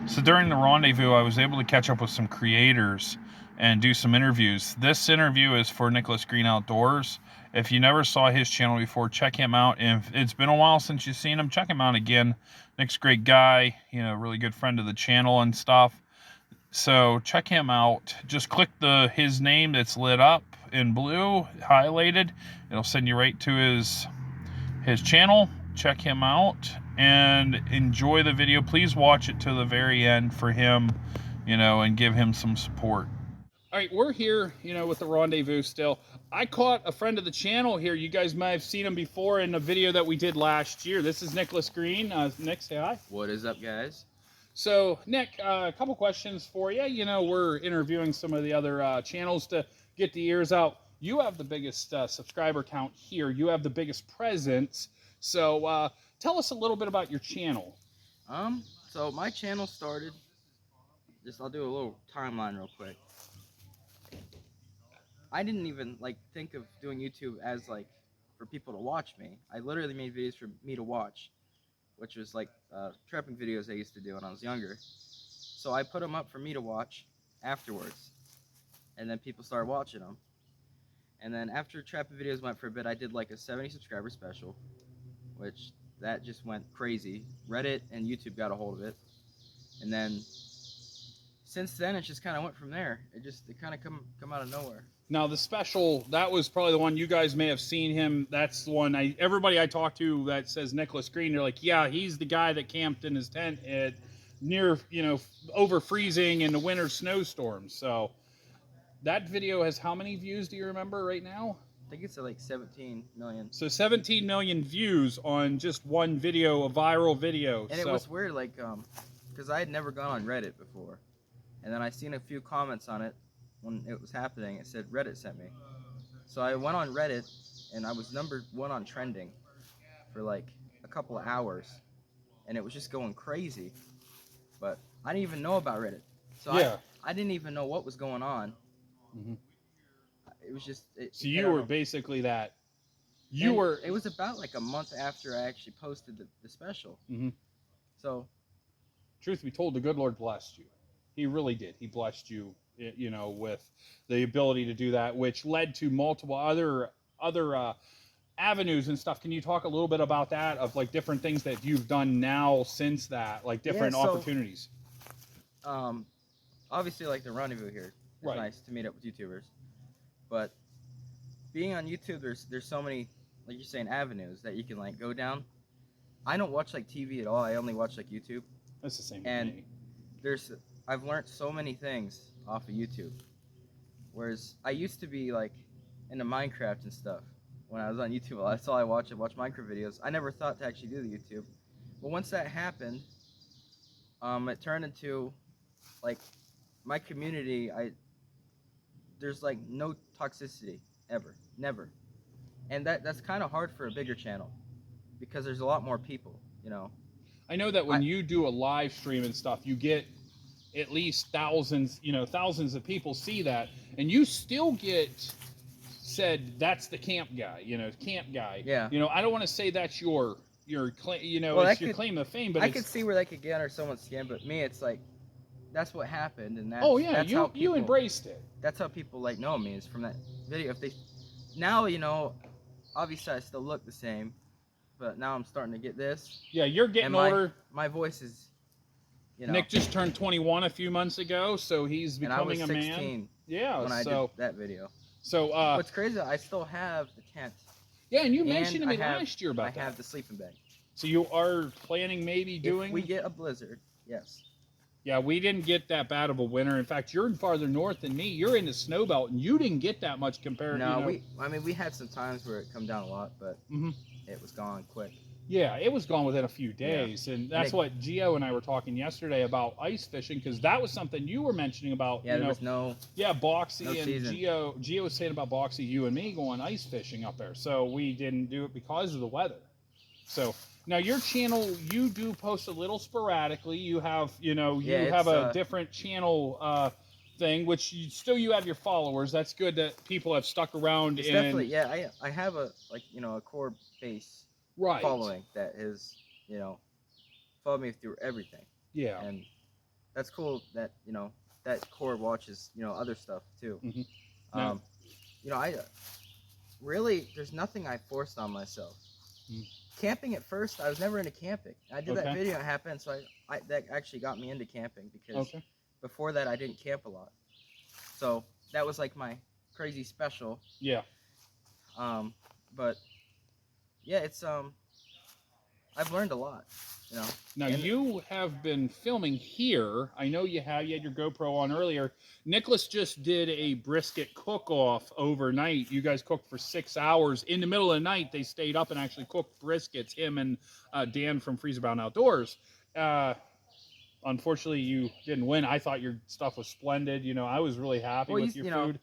So during the Rendezvous, I was able to catch up with some creators and do some interviews. This interview is for Nickolas Green Outdoors. If you never saw his channel before, check him out. If it's been a while since you've seen him, check him out again. Nick's a great guy, really good friend of the channel and stuff. So check him out. Just click his name that's lit up in blue, highlighted. It'll send you right to his channel. Check him out and enjoy the video. Please watch it to the very end for him, and give him some support. All right, we're here, with the Rendezvous still. I caught a friend of the channel here. You guys might have seen him before in a video that we did last year. This is Nickolas Green. Nick, say hi. What is up, guys? So, Nick, a couple questions for you. We're interviewing some of the other channels to get the ears out. You have the biggest subscriber count here. You have the biggest presence. So, tell us a little bit about your channel. So my channel started, I'll do a little timeline real quick. I didn't even think of doing YouTube as for people to watch me. I literally made videos for me to watch, which was trapping videos I used to do when I was younger. So I put them up for me to watch afterwards, and then people started watching them. And then after trapping videos went for a bit, I did a 70 subscriber special, which that just went crazy. Reddit and YouTube got a hold of it, and then since then it just kind of went from there. It kind of come out of nowhere. Now the special, that was probably the one you guys may have seen him. That's the one everybody I talk to that says Nickolas Green, they're like, yeah, he's the guy that camped in his tent near over freezing in the winter snowstorms. So that video has how many views do you remember right now? I think it's at 17 million. So 17 million views on just one video, a viral video. And it was weird, because I had never gone on Reddit before. And then I seen a few comments on it when it was happening. It said Reddit sent me. So I went on Reddit, and I was #1 on trending for a couple of hours. And it was just going crazy. But I didn't even know about Reddit. So yeah. I didn't even know what was going on. Mm-hmm. It was just... So you were basically that... It was about a month after I actually posted the special. Mm-hmm. So... Truth be told, the good Lord blessed you. He really did. He blessed you, with the ability to do that, which led to multiple other avenues and stuff. Can you talk a little bit about that, of different things that you've done now since that, different opportunities? Obviously, the Rendezvous here. It's right. Nice to meet up with YouTubers. But being on YouTube, there's so many, like you're saying, avenues that you can go down. I don't watch TV at all. I only watch YouTube. That's the same with me. I've learned so many things off of YouTube. Whereas I used to be into Minecraft and stuff when I was on YouTube. That's all I watch. I watch Minecraft videos. I never thought to actually do the YouTube. But once that happened, it turned into my community. There's no toxicity ever, never, and that's kind of hard for a bigger channel because there's a lot more people. I know that when you do a live stream and stuff, you get at least thousands of people see that, and you still get said that's the camp guy, camp guy. Yeah. I don't want to say that's your claim, well, it's your claim of fame, but I could see where that could get under someone's skin, but me, it's that's what happened, and that's that's how you embraced it. That's how people know me, is from that video. If they now, obviously I still look the same, but now I'm starting to get this. Yeah, you're getting older. My voice is, Nick just turned 21 a few months ago, so he's becoming a man. And I was 16 yeah, when I did that video. So what's crazy, I still have the tent. Yeah, and you mentioned to me last year about that. I have the sleeping bag. So you are planning maybe doing... If we get a blizzard, yes. Yeah, we didn't get that bad of a winter. In fact, you're farther north than me. You're in the snow belt, and you didn't get that much compared. No, we had some times where it come down a lot, but it was gone quick. Yeah, it was gone within a few days, and that's what Gio and I were talking yesterday about ice fishing, because that was something you were mentioning about. Yeah, there was no. Yeah, Boxy no and season. Gio was saying about Boxy, you and me going ice fishing up there, so we didn't do it because of the weather. So now your channel, you do post a little sporadically. You have, have a different channel thing, which you have your followers. That's good that people have stuck around. Definitely, yeah. I have a a core base. Following that is, followed me through everything. Yeah. And that's cool that that Core watches other stuff too. Mhm. Um, I really there's nothing I forced on myself. Mm. Camping at first, I was never into camping. I did that Okay. video, it happened, so I that actually got me into camping because Okay. before that I didn't camp a lot. So that was like my crazy special. Yeah. But yeah, it's I've learned a lot, you know. Now And you have been filming here. I know you have. You had your GoPro on earlier. Nickolas just did a brisket cook-off overnight. You guys cooked for 6 hours. In the middle of the night, they stayed up and actually cooked briskets. Him and Dan from Freezerbound Outdoors. Unfortunately, you didn't win. I thought your stuff was splendid. You know, I was really happy with your food.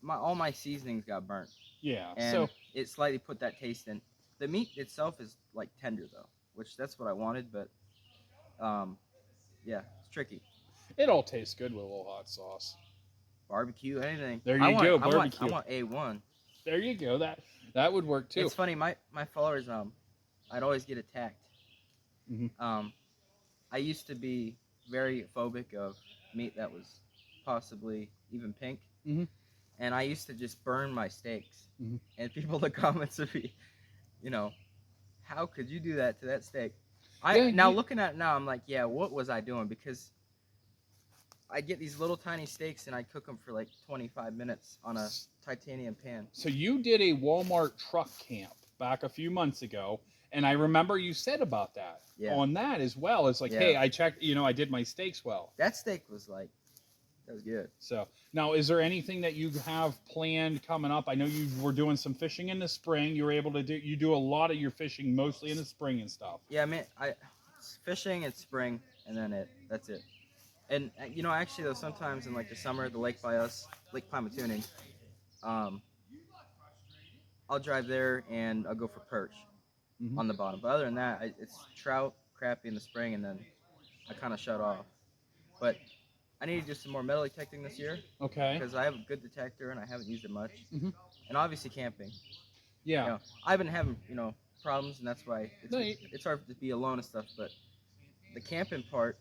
all my seasonings got burnt, Yeah. and So it slightly put that taste in. The meat itself is like tender though, which that's what I wanted, but yeah, it's tricky. it all tastes good with a little hot sauce. Barbecue, anything. There you go, I barbecue. want A1. There you go. That would work too. It's funny, my followers, I'd always get attacked. Mm-hmm. I used to be very phobic of meat that was possibly even pink. Mm-hmm. And I used to just burn my steaks. Mm-hmm. And people in the comments would be, how could you do that to that steak? Looking at it now, I'm like, yeah, what was I doing? Because I get these little tiny steaks and I cook them for like 25 minutes on a titanium pan. So you did a Walmart truck camp back a few months ago, and I remember you said about that on that as well. It's like, hey, I checked, I did my steaks well. That steak was like, that was good. So now, is there anything that you have planned coming up? I know you were doing some fishing in the spring. You were able to do a lot of your fishing mostly in the spring and stuff. Yeah, I mean, fishing in spring, and then that's it. And actually though, sometimes in like the summer, the lake by us, Lake Pamatooning, I'll drive there and I'll go for perch on the bottom. But other than that, it's trout, crappie in the spring, and then I kind of shut off. But I need to do some more metal detecting this year. Okay. Because I have a good detector and I haven't used it much. Mm-hmm. And obviously camping. Yeah. I've been having problems, and that's why it's hard to be alone and stuff. But the camping part,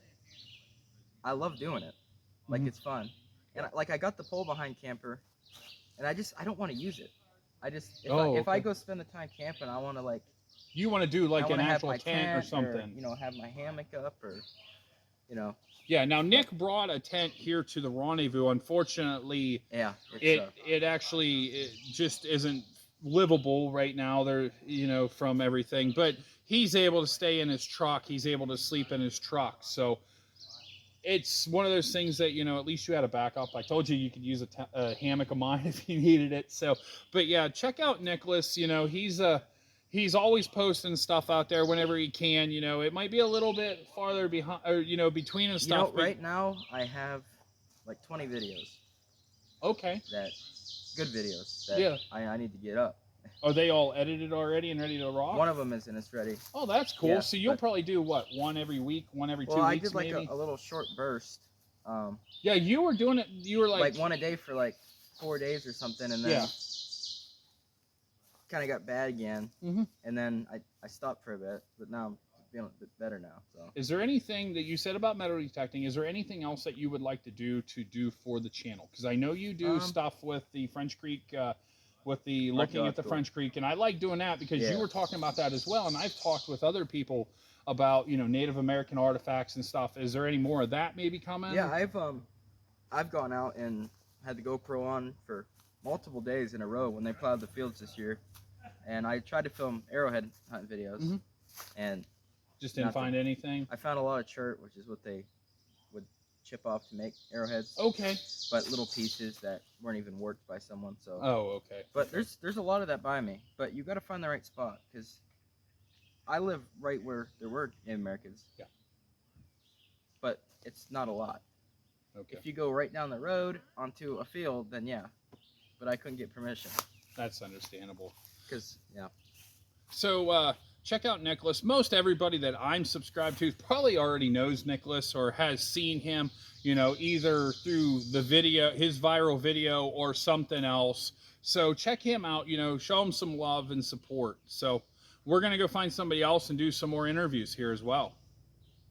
I love doing it. Like, it's fun. And I got the pole behind camper, and I don't want to use it. If I go spend the time camping, I want to like. You want to do like an actual tent or something. Or, have my hammock up, or. Yeah. Now Nick brought a tent here to the Rendezvous. Unfortunately, it actually just isn't livable right now. There, from everything, but he's able to stay in his truck. He's able to sleep in his truck. So it's one of those things that, at least you had a backup. I told you you could use a hammock of mine if you needed it. So, but yeah, check out Nickolas. He's always posting stuff out there whenever he can. It might be a little bit farther behind, or between and stuff. Right now I have like 20 videos. Okay. Good videos that I need to get up. Are they all edited already and ready to rock? One of them is, and it's ready. Oh, that's cool. Yeah, so you'll probably do what? One every week, one every 2 weeks, Well, I did like maybe? a little short burst. Yeah, you were doing it. You were like one a day for like 4 days or something, and then kind of got bad again. Mm-hmm. And then I stopped for a bit, but now I'm feeling a bit better now. So, is there anything that you said about metal detecting? Is there anything else that you would like to do for the channel? Because I know you do stuff with the French Creek. With the looking at the French Creek, and I like doing that because you were talking about that as well, and I've talked with other people about Native American artifacts and stuff. Is there any more of that maybe coming? Yeah, I've gone out and had the GoPro on for multiple days in a row when they plowed the fields this year, and I tried to film arrowhead hunting videos, and just didn't find anything. I found a lot of chert, which is what they would chip off to make arrowheads. Okay. But little pieces that weren't even worked by someone. So. Oh, okay. But there's a lot of that by me. But you got to find the right spot, because I live right where there were Native Americans. Yeah. But it's not a lot. Okay. If you go right down the road onto a field, then yeah. But I couldn't get permission. That's understandable. So check out Nickolas. Most everybody that I'm subscribed to probably already knows Nickolas or has seen him, either through the video, his viral video, or something else. So check him out, show him some love and support. So we're going to go find somebody else and do some more interviews here as well.